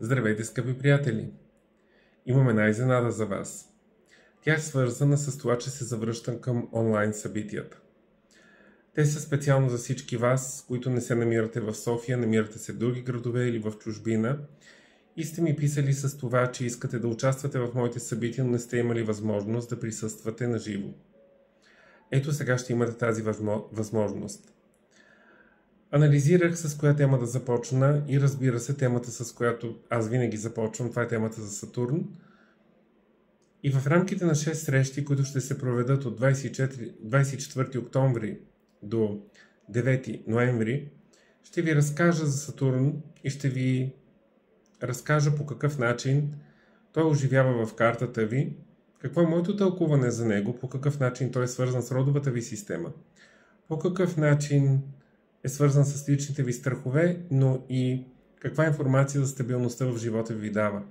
Здравейте, скъпи приятели! Имам една изненада за вас. Тя е свързана с това, че се завръщам към онлайн събитията. Те са специално за всички вас, които не се намирате в София, намирате се в други градове или в чужбина и сте ми писали с това, че искате да участвате в моите събития, но не сте имали възможност да присъствате на живо. Ето сега ще имате тази възможност. Анализирах с коя тема да започна и разбира се, темата с която аз винаги започвам, това е темата за Сатурн. И в рамките на 6 срещи, които ще се проведат от 24 октомври до 9 ноември, ще ви разкажа за Сатурн и ще ви разкажа по какъв начин той оживява в картата ви, какво е моето тълкуване за него, по какъв начин той е свързан с родовата ви система, по какъв начин е свързан с личните ви страхове, но и каква информация за стабилността в живота ви дава.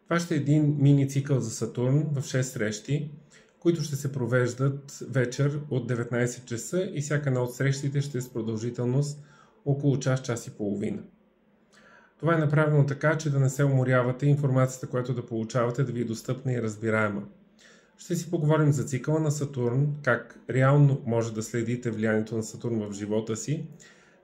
Това ще е един мини цикъл за Сатурн в 6 срещи, които ще се провеждат вечер от 19 часа и всяка една от срещите ще е с продължителност около час и половина. Това е направено така, че да не се уморявате и информацията, която да получавате, да ви е достъпна и разбираема. Ще си поговорим за цикъла на Сатурн, как реално може да следите влиянието на Сатурн в живота си,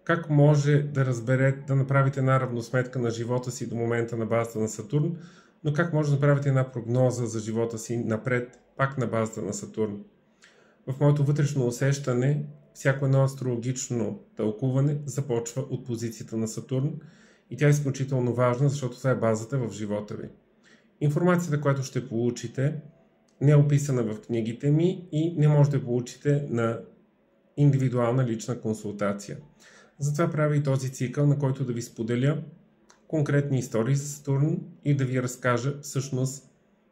как може да разберете, да направите една равносметка на живота си до момента на базата на Сатурн, но как може да направите една прогноза за живота си напред, пак на базата на Сатурн. В моето вътрешно усещане, всяко едно астрологично тълкуване започва от позицията на Сатурн и тя е изключително важна, защото това е базата в живота ви. Информацията, която ще получите, не е описана в книгите ми и не може да получите на индивидуална лична консултация. Затова правя и този цикъл, на който да ви споделя конкретни истории за Сатурн и да ви разкажа всъщност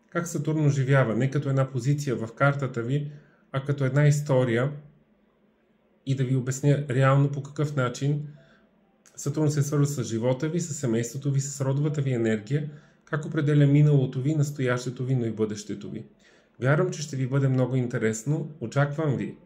как Сатурн оживява, не като една позиция в картата ви, а като една история и да ви обясня реално по какъв начин Сатурн се свързва с живота ви, с семейството ви, с родовата ви енергия, как определя миналото ви, настоящето ви, но и бъдещето ви. Вярвам, че ще ви бъде много интересно. Очаквам ви